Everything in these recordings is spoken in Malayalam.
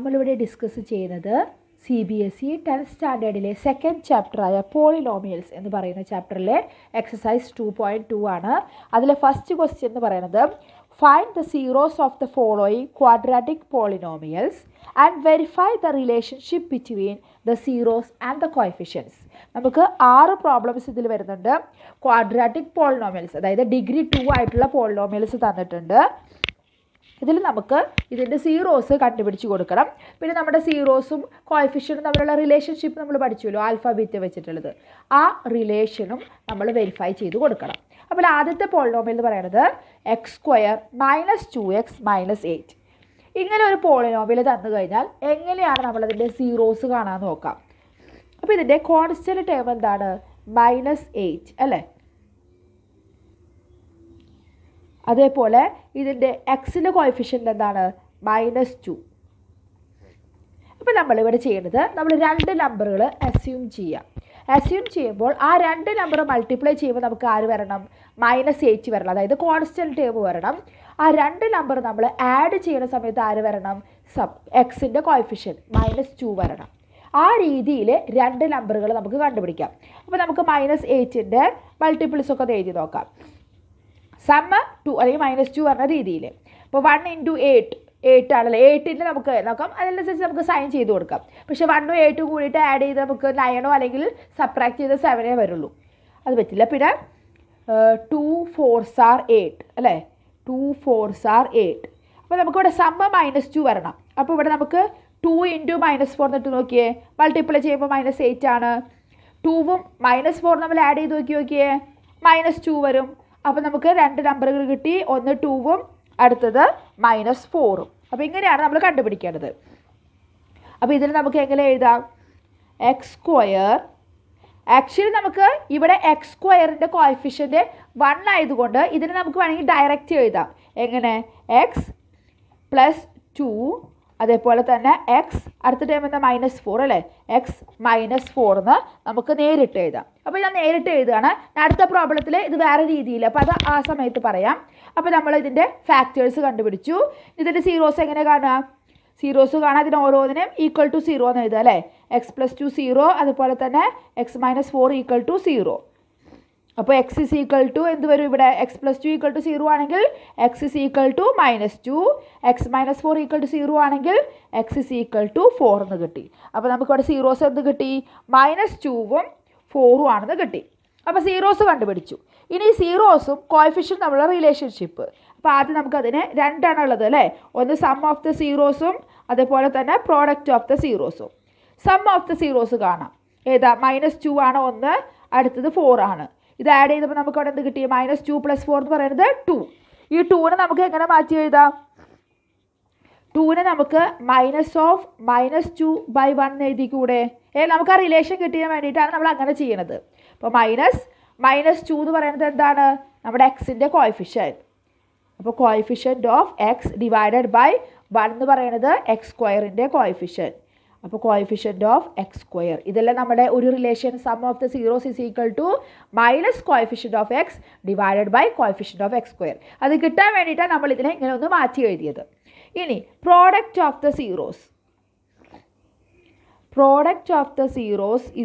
നമ്മളിവിടെ ഡിസ്കസ് ചെയ്യുന്നത് CBSE 10th സ്റ്റാൻഡേർഡിലെ സെക്കൻഡ് ചാപ്റ്ററായ പോളിനോമിയൽസ് എന്ന് പറയുന്ന ചാപ്റ്ററിലെ എക്സസൈസ് 2.2 ആണ്. അതിലെ ഫസ്റ്റ് ക്വസ്റ്റ്യൻ എന്ന് പറയുന്നത് find the zeros of the following quadratic polynomials and verify the relationship between the zeros and the coefficients. നമുക്ക് 6 പ്രോബ്ലംസ് ഇതിൽ വരുന്നുണ്ട്. ക്വാഡ്രാറ്റിക് പോളിനോമിയൽസ്, അതായത് ഡിഗ്രി 2 ആയിട്ടുള്ള പോളിനോമിയൽസ് തന്നിട്ടുണ്ട്. ഇതിൽ നമുക്ക് ഇതിൻ്റെ സീറോസ് കണ്ടുപിടിച്ച് കൊടുക്കണം. പിന്നെ നമ്മുടെ സീറോസും കോഎഫിഷ്യൻറ്റും തമ്മിലുള്ള റിലേഷൻഷിപ്പ് നമ്മൾ പഠിച്ചുവല്ലോ, ആൽഫ ബീറ്റ വെച്ചിട്ടുള്ളത്. ആ റിലേഷനും നമ്മൾ വെരിഫൈ ചെയ്ത് കൊടുക്കണം. അപ്പോൾ ആദ്യത്തെ പോളിനോമിയൽ എന്ന് പറയുന്നത് x² - 2x - 8. ഇങ്ങനെ ഒരു പോളിനോമിയൽ തന്നു കഴിഞ്ഞാൽ എങ്ങനെയാണ് നമ്മളതിൻ്റെ സീറോസ് കാണാൻ നോക്കാം. അപ്പോൾ ഇതിൻ്റെ കോൺസ്റ്റന്റ് ടേം എന്താണ്? -8 അല്ലേ. അതേപോലെ ഇതിൻ്റെ എക്സിൻ്റെ കോഎഫിഷ്യൻ്റ് എന്താണ്? -2. അപ്പോൾ നമ്മളിവിടെ ചെയ്യുന്നത് നമ്മൾ 2 നമ്പറുകൾ അസ്യൂം ചെയ്യാം. അസ്യൂം ചെയ്യുമ്പോൾ ആ 2 നമ്പർ മൾട്ടിപ്ലൈ ചെയ്യുമ്പോൾ നമുക്ക് ആര് വരണം? -8 വരണം, അതായത് കോൺസ്റ്റന്റ് ടേം വരണം. ആ 2 നമ്പർ നമ്മൾ ആഡ് ചെയ്യുന്ന സമയത്ത് ആര് വരണം? എക്സിൻ്റെ കോഎഫിഷ്യൻ്റ് -2 വരണം. ആ രീതിയിൽ 2 നമ്പറുകൾ നമുക്ക് കണ്ടുപിടിക്കാം. അപ്പോൾ നമുക്ക് -8ൻ്റെ മൾട്ടിപ്പിൾസ് ഒക്കെ എഴുതി നോക്കാം. സമ്മ് 2 അല്ലെങ്കിൽ -2 പറഞ്ഞ രീതിയിൽ. ഇപ്പോൾ 1 × 8 ആണല്ലോ. 8ൻ്റെ നമുക്ക് നോക്കാം, അതിനനുസരിച്ച് നമുക്ക് സൈൻ ചെയ്ത് കൊടുക്കാം. പക്ഷേ 1ഉം 8ഉം കൂടിയിട്ട് ആഡ് ചെയ്ത് നമുക്ക് 9 അല്ലെങ്കിൽ സബ്ട്രാക്ട് ചെയ്ത് 7 വരുള്ളൂ. അത് പറ്റില്ല. പിന്നെ 2 4s are 8 അല്ലേ. 2 4s are 8. അപ്പോൾ നമുക്കിവിടെ സമ്മ് -2 വരണം. അപ്പോൾ ഇവിടെ നമുക്ക് 2 × -4 എന്നിട്ട് നോക്കിയേ, മൾട്ടിപ്ലൈ ചെയ്യുമ്പോൾ -8 ആണ്. 2ഉം -4 നമ്മൾ ആഡ് ചെയ്ത് നോക്കിയേ, -2 വരും. അപ്പോൾ നമുക്ക് 2 നമ്പറുകൾ കിട്ടി, ഒന്ന് 2ഉം അടുത്തത് -4ഉം. അപ്പോൾ ഇങ്ങനെയാണ് നമ്മൾ കണ്ടുപിടിക്കേണ്ടത്. അപ്പോൾ ഇതിന് നമുക്ക് എങ്ങനെ എഴുതാം? x². ആക്ച്വലി നമുക്ക് ഇവിടെ x²ൻ്റെ കോഎഫിഷ്യൻ്റ് 1 ആയതുകൊണ്ട് ഇതിന് നമുക്ക് വേണമെങ്കിൽ ഡയറക്റ്റ് എഴുതാം. എങ്ങനെ? x + 2, അതേപോലെ തന്നെ x അടുത്ത ടൈം എന്താ? -4 അല്ലേ. x -4 എന്ന് നമുക്ക് നേരിട്ട് എഴുതാം. അപ്പോൾ ഞാൻ നേരിട്ട് എഴുതുകയാണ്. അടുത്ത പ്രോബ്ലത്തിൽ ഇത് വേറെ രീതിയിൽ, അപ്പോൾ അത് ആ സമയത്ത് പറയാം. അപ്പോൾ നമ്മൾ ഇതിൻ്റെ ഫാക്ടേഴ്സ് കണ്ടുപിടിച്ചു. ഇതിൻ്റെ സീറോസ് എങ്ങനെ കാണുക? സീറോസ് കാണാൻ ഇതിന് ഓരോന്നിനും =0 എന്ന് എഴുതുക അല്ലേ. x + 2 0, അതുപോലെ തന്നെ x - 4 = 0. അപ്പോൾ x = എന്ത് വരും ഇവിടെ? x + 2 0 ആണെങ്കിൽ x -2, x - 4 0 ആണെങ്കിൽ x 4 എന്ന് കിട്ടി. അപ്പോൾ നമുക്കിവിടെ സീറോസ് എന്ത് കിട്ടി? -2ഉം 4ഉം ആണെന്ന് കിട്ടി. അപ്പോൾ സീറോസ് കണ്ടുപിടിച്ചു. ഇനി സീറോസും കോഎഫിഷ്യൻ്റ് തമ്മിലുള്ള റിലേഷൻഷിപ്പ്. അപ്പോൾ ആദ്യം നമുക്കതിന് 2 ആണുള്ളത് അല്ലേ. ഒന്ന് സം ഓഫ് ദ സീറോസും അതേപോലെ തന്നെ പ്രോഡക്റ്റ് ഓഫ് ദ സീറോസും. സം ഓഫ് ദ സീറോസ് കാണാം. ഏതാ? -2 ആണ് ഒന്ന്, അടുത്തത് 4 ആണ്. ഇത് ആഡ് ചെയ്തപ്പോൾ നമുക്ക് അവിടെ എന്ത് കിട്ടി? -2 + 4 എന്ന് പറയുന്നത് 2. ഈ 2നെ നമുക്ക് എങ്ങനെ മാറ്റി എഴുതാം? 2നെ നമുക്ക് -2/1 എഴുതിക്കൂടെ? നമുക്ക് ആ റിലേഷൻ കിട്ടിയാൻ വേണ്ടിയിട്ടാണ് നമ്മൾ അങ്ങനെ ചെയ്യണത്. അപ്പോൾ -2 എന്ന് പറയുന്നത് എന്താണ്? നമ്മുടെ എക്സിൻ്റെ കോഎഫിഷ്യൻ്റ്. അപ്പോൾ കോഎഫിഷ്യൻ്റ് ഓഫ് x / 1 എന്ന് പറയുന്നത് x²ൻ്റെ കോഎഫിഷ്യൻ്റ്. അപ്പോൾ കോഎഫിഷ്യൻ്റ് ഓഫ് x². ഇതെല്ലാം നമ്മുടെ ഒരു relation. Sum of the zeros = coefficient of x / coefficient of x². അത് കിട്ടാൻ വേണ്ടിയിട്ടാണ് നമ്മൾ ഇതിനെ ഇങ്ങനെ ഒന്ന് മാറ്റി എഴുതിയത്. ഇനി product of the zeros. Product of the zeros =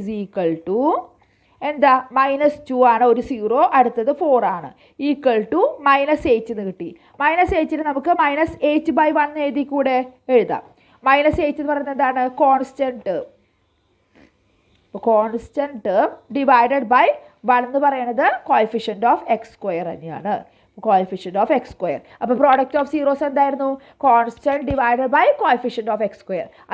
എന്താ? -2 ആണ് ഒരു സീറോ, അടുത്തത് 4 ആണ്, -8 എന്ന് കിട്ടി. -8ന് നമുക്ക് -8/1 എഴുതിക്കൂടെ? എഴുതാം. -8 എന്ന് പറയുന്നത് എന്താണ്? Constant term. കോൺസ്റ്റന്റ് ടേം / 1 എന്ന് പറയുന്നത് കോഎഫിഷ്യൻ്റ് ഓഫ് x² തന്നെയാണ്. Coefficient of x². അപ്പോൾ പ്രോഡക്റ്റ് ഓഫ് സീറോസ് എന്തായിരുന്നു? Constant / coefficient of x².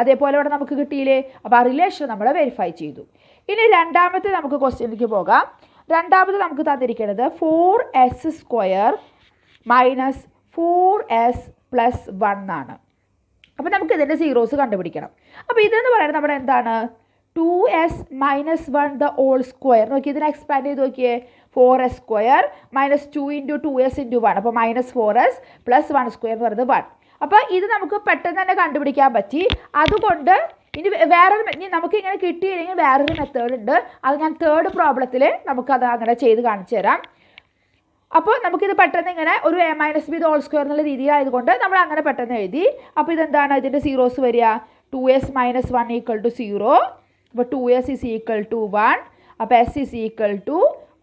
അതേപോലെ ഇവിടെ നമുക്ക് കിട്ടിയില്ലേ. അപ്പോൾ ആ റിലേഷൻ നമ്മൾ വെരിഫൈ ചെയ്തു. ഇനി രണ്ടാമത്തെ നമുക്ക് ക്വസ്റ്റ്യനിലേക്ക് പോകാം. രണ്ടാമത് നമുക്ക് തന്നിരിക്കുന്നത് 4s² - 4s + 1 ആണ്. അപ്പോൾ നമുക്ക് ഇതിൻ്റെ സീറോസ് കണ്ടുപിടിക്കണം. അപ്പോൾ ഇതെന്ന് പറയുന്നത് നമ്മുടെ എന്താണ്? 2s - 1 the whole square. നോക്കി, ഇതിനെ എക്സ്പാൻഡ് ചെയ്ത് നോക്കിയേ. 4s² - 2 × 2s × 1. അപ്പോൾ -4s + 1² എന്ന് പറയുന്നത് 1. അപ്പോൾ ഇത് നമുക്ക് പെട്ടെന്ന് തന്നെ കണ്ടുപിടിക്കാൻ പറ്റി. അതുകൊണ്ട് ഇനി നമുക്ക് ഇങ്ങനെ കിട്ടിയില്ലെങ്കിൽ വേറൊരു മെത്തേഡ് ഉണ്ട്. അത് ഞാൻ തേർഡ് പ്രോബ്ലത്തിൽ നമുക്കത് അങ്ങനെ ചെയ്ത് കാണിച്ചു തരാം. അപ്പോൾ നമുക്കിത് പെട്ടെന്ന് ഇങ്ങനെ ഒരു a - b² എന്നുള്ള രീതിയിലായതുകൊണ്ട് നമ്മൾ അങ്ങനെ പെട്ടെന്ന് എഴുതി. അപ്പോൾ ഇതെന്താണ്? ഇതിൻ്റെ സീറോസ് വരിക 2s minus 1 equal to 0. അപ്പോൾ 2s is equal to 1. അപ്പോൾ s is equal to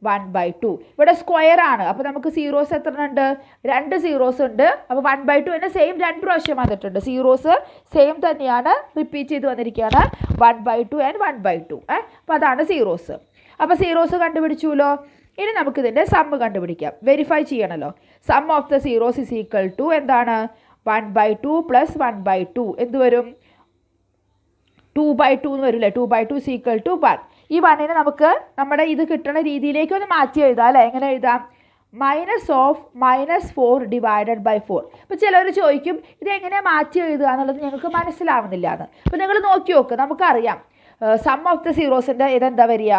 1/2. ഇവിടെ സ്ക്വയർ ആണ്. അപ്പോൾ നമുക്ക് സീറോസ് എത്ര ഉണ്ട്? 2 സീറോസ് ഉണ്ട്. അപ്പോൾ 1/2 തന്നെ സെയിം 2 പ്രാവശ്യം വന്നിട്ടുണ്ട്. സീറോസ് സെയിം തന്നെയാണ്, റിപ്പീറ്റ് ചെയ്ത് വന്നിരിക്കുകയാണ്. 1/2 ആൻഡ് 1/2. അപ്പോൾ അതാണ് സീറോസ്. അപ്പോൾ സീറോസ് കണ്ടുപിടിച്ചുല്ലോ. ഇനി നമുക്കിതിൻ്റെ സമ്മ് കണ്ടുപിടിക്കാം. വെരിഫൈ ചെയ്യണമല്ലോ. Sum of the zeros is equal to എന്താണ്? 1/2 പ്ലസ് 1/2 എന്ത് വരും? 2/2 എന്ന് വരില്ലേ? 2/2 ഇസ് ഈക്വൽ ടു 1. ഈ 1നെ നമുക്ക് നമ്മുടെ ഇത് കിട്ടുന്ന രീതിയിലേക്ക് ഒന്ന് മാറ്റി എഴുതാം അല്ലേ? എങ്ങനെ എഴുതാം? -4 ഡിവൈഡഡ് ബൈ 4. അപ്പോൾ ചിലർ ചോദിക്കും ഇത് എങ്ങനെ മാറ്റി എഴുതുക എന്നുള്ളത് ഞങ്ങൾക്ക് മനസ്സിലാവുന്നില്ല എന്ന്. അപ്പോൾ നിങ്ങൾ നോക്കി നോക്ക്. നമുക്കറിയാം സം ഓഫ് ദ സീറോസിൻ്റെ ഇതെന്താ വരിക?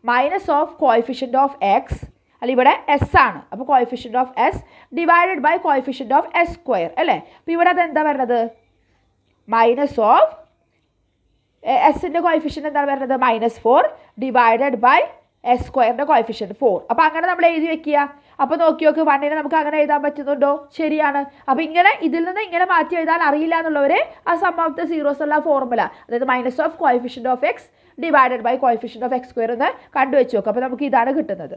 Minus of coefficient of x, അല്ല ഇവിടെ എസ് ആണ്. അപ്പോൾ coefficient of S divided by coefficient of S square അല്ലേ? അപ്പോൾ ഇവിടെ അതെന്താ വരുന്നത്? മൈനസ് ഓഫ് എസിൻ്റെ കോഎഫിഷ്യൻ്റ് എന്താണ് വരുന്നത്? -4 ഡിവൈഡഡ് ബൈ എസ് സ്ക്വയറിൻ്റെ കോഎഫിഷ്യൻ്റ് 4. അപ്പോൾ അങ്ങനെ നമ്മൾ എഴുതി വെക്കുക. അപ്പോൾ നോക്കി നോക്ക്, 1നെ നമുക്ക് അങ്ങനെ എഴുതാൻ പറ്റുന്നുണ്ടോ? ശരിയാണ്. അപ്പോൾ ഇങ്ങനെ ഇതിൽ നിന്ന് ഇങ്ങനെ മാറ്റി എഴുതാൻ അറിയില്ല എന്നുള്ളവർ ആ സം ഓഫ് ദ സീറോസ് ഉള്ള ഫോർമുല, അതായത് minus of coefficient of x divided by coefficient of x square എന്ന് കണ്ടുവെച്ച് നോക്കുക. അപ്പോൾ നമുക്ക് ഇതാണ് കിട്ടുന്നത്.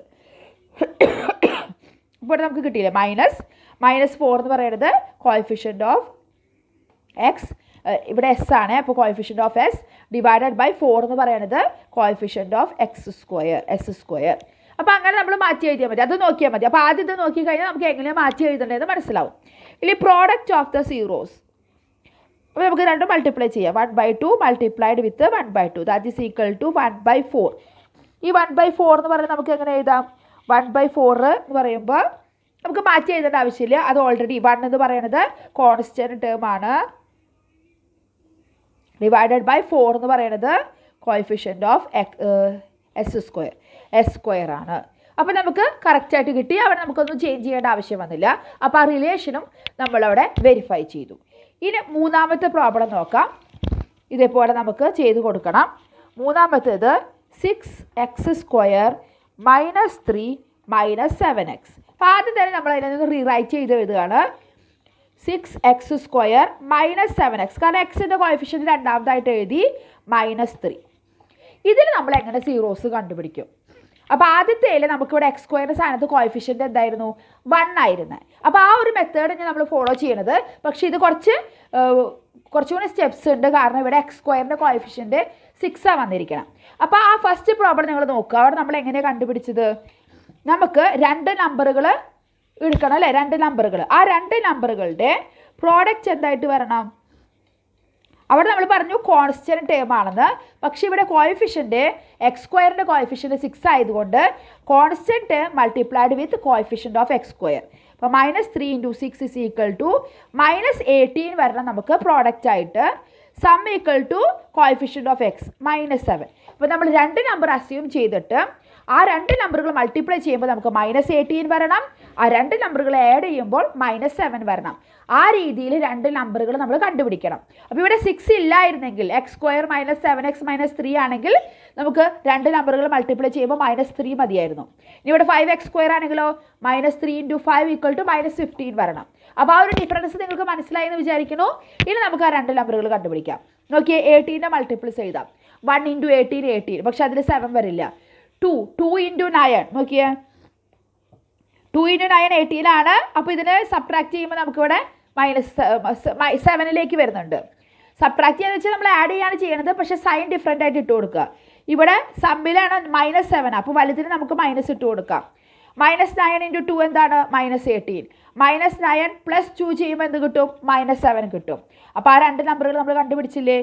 ഇവിടെ നമുക്ക് കിട്ടിയില്ലേ? -4 എന്ന് പറയുന്നത് കോഎഫിഷ്യൻ്റ് ഓഫ് എക്സ്, ഇവിടെ എസ് ആണ്. അപ്പോൾ coefficient of S divided by 4 എന്ന് പറയുന്നത് coefficient of x square, S square. അപ്പോൾ അങ്ങനെ നമ്മൾ മാറ്റി എഴുതിയാൽ മതി. അത് നോക്കിയാൽ മതി. അപ്പോൾ ആദ്യം ഇത് നോക്കിക്കഴിഞ്ഞാൽ നമുക്ക് എങ്ങനെ മാറ്റി എഴുതേണ്ടതെന്ന് മനസ്സിലാവും. ഇനി പ്രോഡക്റ്റ് ഓഫ് ദ സീറോസ്, അപ്പോൾ നമുക്ക് രണ്ടും മൾട്ടിപ്ലൈ ചെയ്യാം. 1/2 multiplied with 1/2 that is equal to 1/4. ഈ 1/4 എന്ന് പറയുന്നത് നമുക്ക് എങ്ങനെ എഴുതാം? 1/4 എന്ന് പറയുമ്പോൾ നമുക്ക് മാറ്റി എഴുതേണ്ട ആവശ്യമില്ല. അത് ഓൾറെഡി 1 എന്ന് പറയുന്നത് കോൺസ്റ്റന്റ് ടേം ആണ്, ഡിവൈഡഡ് ബൈ 4 എന്ന് പറയുന്നത് കോഎഫിഷ്യൻ്റ് ഓഫ് എസ് സ്ക്വയർ ആണ്. അപ്പോൾ നമുക്ക് കറക്റ്റായിട്ട് കിട്ടി. അവിടെ നമുക്കൊന്നും ചേഞ്ച് ചെയ്യേണ്ട ആവശ്യം വന്നില്ല. അപ്പോൾ ആ റിലേഷനും നമ്മളവിടെ വെരിഫൈ ചെയ്തു. ഇനി മൂന്നാമത്തെ പ്രോബ്ലം നോക്കാം. ഇതേപോലെ നമുക്ക് ചെയ്ത് കൊടുക്കണം. മൂന്നാമത്തേത് 6x² -3 -7x. അപ്പോൾ ആദ്യം തന്നെ നമ്മൾ അതിൽ നിന്ന് റീറൈറ്റ് ചെയ്ത് എഴുതുകയാണ്. 6x² -7x, കാരണം എക്സിൻ്റെ കോഎഫിഷ്യൻ്റ് രണ്ടാമതായിട്ട് എഴുതി -3. ഇതിൽ നമ്മൾ എങ്ങനെ സീറോസ് കണ്ടുപിടിക്കും? അപ്പോൾ ആദ്യത്തേൽ നമുക്കിവിടെ x² സ്ഥാനത്ത് കോഎഫിഷ്യൻ്റ് എന്തായിരുന്നു? 1 ആയിരുന്നു. അപ്പോൾ ആ ഒരു മെത്തേഡ് നമ്മൾ ഫോളോ ചെയ്യണത്. പക്ഷേ ഇത് കുറച്ചുകൂടി സ്റ്റെപ്സ് ഉണ്ട്. കാരണം ഇവിടെ x² കോഎഫിഷ്യൻ്റ് 6 വന്നിരിക്കണം. അപ്പോൾ ആ ഫസ്റ്റ് പ്രോബ്ലം നിങ്ങൾ നോക്കുക. അവിടെ നമ്മൾ എങ്ങനെയാണ് കണ്ടുപിടിച്ചത്? നമുക്ക് 2 നമ്പറുകൾ എടുക്കണം അല്ലേ? 2 നമ്പറുകൾ. ആ 2 നമ്പറുകളുടെ പ്രോഡക്റ്റ് എന്തായിട്ട് വരണം? അവിടെ നമ്മൾ പറഞ്ഞു കോൺസ്റ്റന്റ് ടേം ആണെന്ന്. പക്ഷേ ഇവിടെ കോഎഫിഷ്യൻ്റ് x² കോഎഫിഷ്യൻ്റ് 6 ആയതുകൊണ്ട് constant term multiplied with coefficient of x². അപ്പോൾ -3 × 6 ഇസ് ഈക്വൽ ടു -18 വരണം നമുക്ക് പ്രോഡക്റ്റ് ആയിട്ട്. Sum equal to coefficient of x -7. അപ്പോൾ നമ്മൾ 2 നമ്പർ അസ്യൂം ചെയ്തിട്ട് ആ 2 നമ്പറുകൾ മൾട്ടിപ്ലൈ ചെയ്യുമ്പോൾ നമുക്ക് -18 വരണം. ആ 2 നമ്പറുകൾ ആഡ് ചെയ്യുമ്പോൾ -7 വരണം. ആ രീതിയിൽ 2 നമ്പറുകൾ നമ്മൾ കണ്ടുപിടിക്കണം. അപ്പോൾ ഇവിടെ 6 ഇല്ലായിരുന്നെങ്കിൽ x² -7x -3 ആണെങ്കിൽ നമുക്ക് 2 നമ്പറുകൾ മൾട്ടിപ്ലൈ ചെയ്യുമ്പോൾ -3 മതിയായിരുന്നു. ഇനി ഇവിടെ 5x² ആണെങ്കിലോ -3 × 5 = -15 വരണം. അപ്പോൾ ആ ഒരു ഡിഫറൻസ് നിങ്ങൾക്ക് മനസ്സിലായി എന്ന് വിചാരിക്കുന്നു. ഇനി നമുക്ക് ആ 2 നമ്പറുകൾ കണ്ടുപിടിക്കാം. നോക്കിയേ, 18ൻ്റെ മൾട്ടിപ്പിൾസ് എഴുതാം. 1 × 18 18, പക്ഷെ അതിൽ 7 വരില്ല. 2 × 9 നോക്കിയേ, 2 × 9 18 ആണ്. അപ്പോൾ ഇതിനെ സബ്ട്രാക്ട് ചെയ്യുമ്പോൾ നമുക്കിവിടെ -7ലേക്ക് വരുന്നുണ്ട്. സബ്ട്രാക്ട് ചെയ്യാന്ന് വെച്ചാൽ നമ്മൾ ആഡ് ചെയ്യാണ് ചെയ്യുന്നത്, പക്ഷേ സൈൻ ഡിഫറെൻ്റ് ആയിട്ട് ഇട്ട് കൊടുക്കുക. ഇവിടെ സമ്മിലാണ് -7, അപ്പോൾ വലുതിന് നമുക്ക് മൈനസ് ഇട്ട് കൊടുക്കാം. -9 × 2 എന്താണ്? -18. -9 + 2 ചെയ്യുമ്പോൾ എന്ത് കിട്ടും? -7 കിട്ടും. അപ്പോൾ ആ 2 നമ്പറുകൾ നമ്മൾ കണ്ടുപിടിച്ചില്ലേ?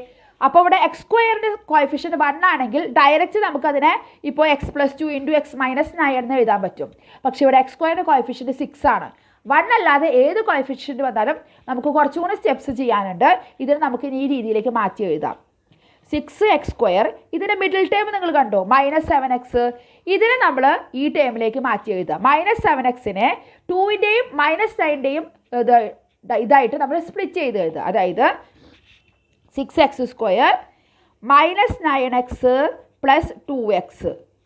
അപ്പോൾ ഇവിടെ x² കോഎഫിഷ്യൻ്റ് 1 ആണെങ്കിൽ ഡയറക്റ്റ് നമുക്കതിനെ ഇപ്പോൾ x + 2 × x -9 എന്ന് എഴുതാൻ പറ്റും. പക്ഷേ ഇവിടെ x² കോഎഫിഷ്യൻ്റ് 6 ആണ്. 1 അല്ലാതെ ഏത് കോഎഫിഷ്യൻ്റ് വന്നാലും നമുക്ക് കുറച്ചുകൂടി സ്റ്റെപ്സ് ചെയ്യാനുണ്ട്. ഇതിന് നമുക്ക് ഈ രീതിയിലേക്ക് മാറ്റി എഴുതാം. 6x², ഇതിൻ്റെ മിഡിൽ ടേം നിങ്ങൾ കണ്ടോ? -7x. ഇതിനെ നമ്മൾ ഈ ടേമിലേക്ക് മാറ്റി എഴുതാം. -7xനെ 2ൻ്റെയും -9ൻ്റെയും ഇതായിട്ട് നമ്മൾ സ്പ്ലിറ്റ് ചെയ്ത് എഴുതുക. അതായത് 6x² -9x + 2x.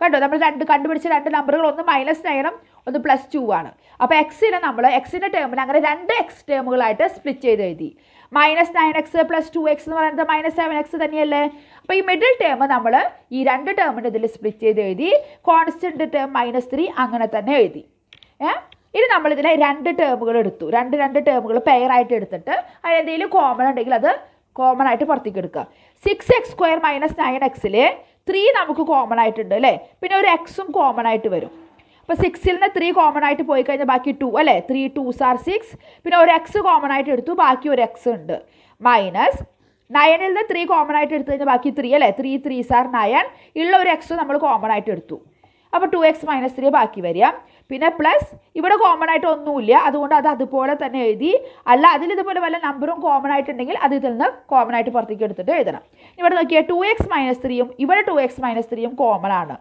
കണ്ടോ, നമ്മൾ കണ്ടുപിടിച്ച രണ്ട് നമ്പറുകൾ ഒന്ന് -9 ഒന്ന് +2 ആണ്. അപ്പോൾ എക്സിനെ നമ്മൾ എക്സിൻ്റെ ടേമിൽ അങ്ങനെ രണ്ട് എക്സ് ടേമുകളായിട്ട് സ്പ്ലിറ്റ് ചെയ്ത് എഴുതി. -9x + 2x എന്ന് പറയുന്നത് -7x തന്നെയല്ലേ. അപ്പോൾ ഈ മിഡിൽ ടേം നമ്മൾ ഈ രണ്ട് ടേമിൻ്റെ ഇതിൽ സ്പ്ലിറ്റ് ചെയ്ത് എഴുതി. കോൺസ്റ്റൻറ്റ് ടേം -3 അങ്ങനെ തന്നെ എഴുതി. ഇനി നമ്മളിതിനെ രണ്ട് ടേമുകൾ എടുത്തു. രണ്ട് ടേമുകൾ പെയറായിട്ട് എടുത്തിട്ട് അതിനെന്തെങ്കിലും കോമൺ ഉണ്ടെങ്കിൽ അത് കോമൺ ആയിട്ട് പുറത്തേക്ക് എടുക്കുക. 6x² - 9x 3 നമുക്ക് കോമൺ ആയിട്ടുണ്ട് അല്ലേ. പിന്നെ ഒരു എക്സും കോമൺ ആയിട്ട് വരും. അപ്പോൾ 6ൽ നിന്ന് 3 കോമൺ ആയിട്ട് പോയി കഴിഞ്ഞാൽ ബാക്കി 2 അല്ലേ. 3 2s are 6. പിന്നെ ഒരു എക്സ് കോമൺ ആയിട്ട് എടുത്തു, ബാക്കി ഒരു എക്സ് ഉണ്ട്. -9ൽ നിന്ന് 3 കോമൺ ആയിട്ട് എടുത്തു കഴിഞ്ഞാൽ ബാക്കി 3 അല്ലേ. 3 3s are 9. ഉള്ള ഒരു എക്സ് നമ്മൾ കോമൺ ആയിട്ട് എടുത്തു. അപ്പോൾ 2x - 3 ബാക്കി വരിക. പിന്നെ പ്ലസ് ഇവിടെ കോമൺ ആയിട്ട് ഒന്നുമില്ല, അതുകൊണ്ട് അത് അതുപോലെ തന്നെ എഴുതി. അല്ല അതിൽ ഇതുപോലെ വല്ല നമ്പറും കോമൺ ആയിട്ടുണ്ടെങ്കിൽ അത് ഇതിൽ നിന്ന് കോമൺ ആയിട്ട് പുറത്തേക്ക് എടുത്തിട്ട് എഴുതണം. ഇവിടെ നോക്കിയാൽ 2x - 3യും ഇവിടെ 2x - 3യും കോമൺ ആണ്.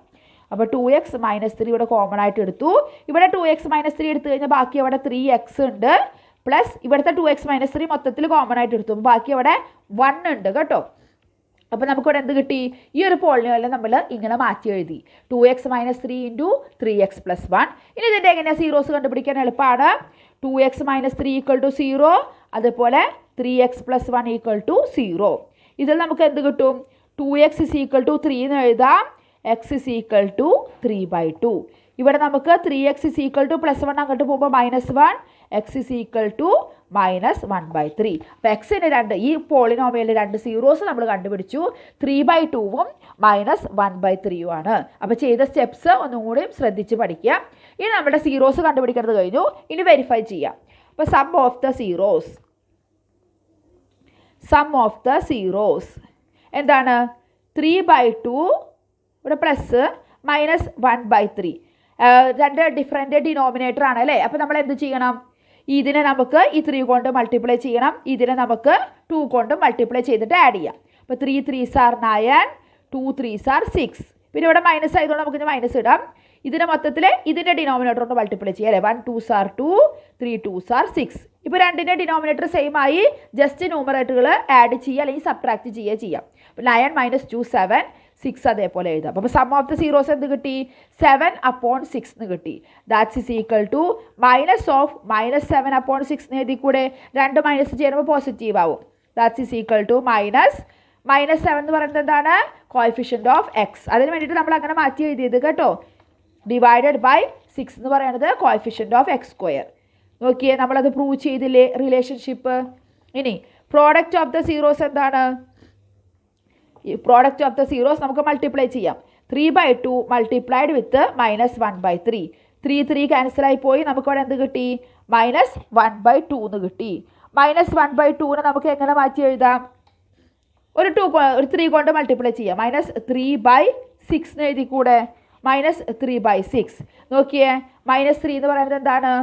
അപ്പോൾ 2x - 3 ഇവിടെ കോമൺ ആയിട്ട് എടുത്തു. ഇവിടെ 2x - 3 എടുത്തു കഴിഞ്ഞാൽ ബാക്കി അവിടെ 3x ഉണ്ട്. പ്ലസ് ഇവിടുത്തെ 2x - 3 മൊത്തത്തിൽ കോമൺ ആയിട്ട് എടുത്തു, ബാക്കി അവിടെ 1 ഉണ്ട് കേട്ടോ. അപ്പോൾ നമുക്കിവിടെ എന്ത് കിട്ടി? ഈ ഒരു പോളിനോമിയൽ നമ്മൾ ഇങ്ങനെ മാറ്റി എഴുതി. 2x - 3 × 3x + 1. ഇനി ഇതിൻ്റെ എങ്ങനെയാണ് സീറോസ് കണ്ടുപിടിക്കാൻ എളുപ്പമാണ്. 2x - 3 = 0, അതുപോലെ 3x + 1 = 0. ഇതിൽ നമുക്ക് എന്ത് കിട്ടും? 2x = 3 എന്ന് എഴുതാം, x = 3/2. ഇവിടെ നമുക്ക് 3x = +1 അങ്ങോട്ട് പോകുമ്പോൾ -1, x = -1/3. അപ്പോൾ എക്സിന് രണ്ട് ഈ പോളിനോമിയലിൽ രണ്ട് സീറോസ് നമ്മൾ കണ്ടുപിടിച്ചു. 3/2ഉം -1/3ഉം ആണ്. അപ്പോൾ ചെയ്ത സ്റ്റെപ്സ് ഒന്നും കൂടി ശ്രദ്ധിച്ച് പഠിക്കുക. ഇനി നമ്മുടെ സീറോസ് കണ്ടുപിടിക്കുന്നത് കഴിഞ്ഞു. ഇനി വെരിഫൈ ചെയ്യാം. അപ്പോൾ സം ഓഫ് ദ സീറോസ് എന്താണ്? 3/2 ഇവിടെ പ്ലസ് -1/3. രണ്ട് ഡിഫറെൻ്റ് ഡിനോമിനേറ്റർ ആണ് അല്ലേ. അപ്പോൾ നമ്മൾ എന്ത് ചെയ്യണം? ഇതിനെ നമുക്ക് ഈ 3 കൊണ്ട് മൾട്ടിപ്ലൈ ചെയ്യണം, ഇതിനെ നമുക്ക് 2 കൊണ്ട് മൾട്ടിപ്ലൈ ചെയ്തിട്ട് ആഡ് ചെയ്യാം. അപ്പോൾ 3 3s are 9, 2 3s are 6. പിന്നെ ഇവിടെ മൈനസ് ആയതുകൊണ്ട് നമുക്ക് മൈനസ് ഇടാം. ഇതിനെ മൊത്തത്തിൽ ഇതിൻ്റെ ഡിനോമിനേറ്റർ കൊണ്ട് മൾട്ടിപ്ലൈ ചെയ്യുക അല്ലേ. 1 2s are 2, 3 2s are 6. ഇപ്പോൾ രണ്ടിൻ്റെ ഡിനോമിനേറ്റർ സെയിം ആയി, ജസ്റ്റ് ന്യൂമറേറ്ററുകൾ ആഡ് ചെയ്യുക അല്ലെങ്കിൽ സബ്ട്രാക്ട് ചെയ്യുക ചെയ്യാം. അപ്പോൾ 9 - 2 7, 6 അതേപോലെ എഴുതാം. അപ്പോൾ സം ഓഫ് ദ സീറോസ് എന്ത് കിട്ടി? 7/6 എന്ന് കിട്ടി. ദാറ്റ്സ് = -7/6 എന്ന് എഴുതി കൂടെ. രണ്ട് മൈനസ് ചെയ്യുമ്പോൾ പോസിറ്റീവ് ആവും. ദാറ്റ്സ് -7 എന്ന് പറയുന്നത് എന്താണ്? Coefficient of X. അതിന് വേണ്ടിയിട്ട് നമ്മൾ അങ്ങനെ മാറ്റി എഴുതിയത് കേട്ടോ. /6 എന്ന് പറയുന്നത് കോഎഫിഷ്യന്റ് ഓഫ് x². നോക്കിയേ, നമ്മളത് പ്രൂവ് ചെയ്തില്ലേ റിലേഷൻഷിപ്പ്. ഇനി പ്രോഡക്റ്റ് ഓഫ് ദ സീറോസ് എന്താണ്? ഈ പ്രോഡക്റ്റ് ഓഫ് ദ സീറോസ് നമുക്ക് മൾട്ടിപ്ലൈ ചെയ്യാം. 3/2 മൾട്ടിപ്ലൈഡ് വിത്ത് -1/3. 3 3 ക്യാൻസലായി പോയി. നമുക്കിവിടെ എന്ത് കിട്ടി? -1/2 എന്ന് കിട്ടി. -1/2നെ നമുക്ക് എങ്ങനെ മാറ്റി എഴുതാം? ഒരു 3 കൊണ്ട് മൾട്ടിപ്ലൈ ചെയ്യാം. -3/6 എന്ന് എഴുതി കൂടെ. -3/6 നോക്കിയേ. -3 എന്ന് പറയുന്നത് എന്താണ്?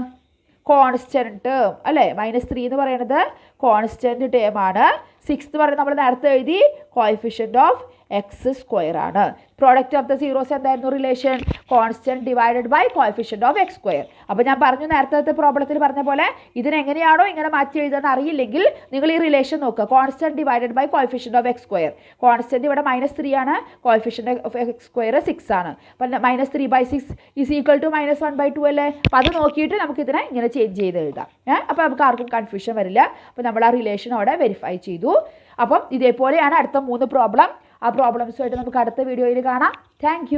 കോൺസ്റ്റൻറ്റ് ടേം അല്ലേ. -3 എന്ന് പറയുന്നത് കോൺസ്റ്റൻറ്റ് ടേം ആണ്. 6 എന്ന് പറയുന്നത് നമ്മൾ നേരത്തെ എഴുതി കോഎഫിഷ്യന്റ് ഓഫ് x² ആണ്. പ്രോഡക്റ്റ് ഓഫ് ദ സീറോസ് എന്തായിരുന്നു relation? Constant divided by coefficient of x². അപ്പോൾ ഞാൻ പറഞ്ഞു നേരത്തെ പ്രോബ്ലത്തിൽ പറഞ്ഞ പോലെ ഇതിനെങ്ങനെയാണോ ഇങ്ങനെ മാറ്റി എഴുതാൻ അറിയില്ലെങ്കിൽ നിങ്ങൾ ഈ റിലേഷൻ നോക്കുക. Constant divided by coefficient of x². Constant ഇവിടെ -3 ആണ്, കോഎഫിഷ്യന്റ് ഓഫ് x² 6 ആണ്. അപ്പം -3/6 = -1/2 അല്ലേ. അപ്പോൾ അത് നോക്കിയിട്ട് നമുക്ക് ഇതിനെ ഇങ്ങനെ ചേഞ്ച് ചെയ്ത് എഴുതാം. അപ്പോൾ നമുക്ക് ആർക്കും കൺഫ്യൂഷൻ വരില്ല. അപ്പോൾ നമ്മൾ ആ റിലേഷൻ അവിടെ വെരിഫൈ ചെയ്തു. അപ്പം ഇതേപോലെയാണ് അടുത്ത 3 പ്രോബ്ലം. ആ പ്രോബ്ലംസുമായിട്ട് നമുക്ക് അടുത്ത വീഡിയോയിൽ കാണാം. താങ്ക്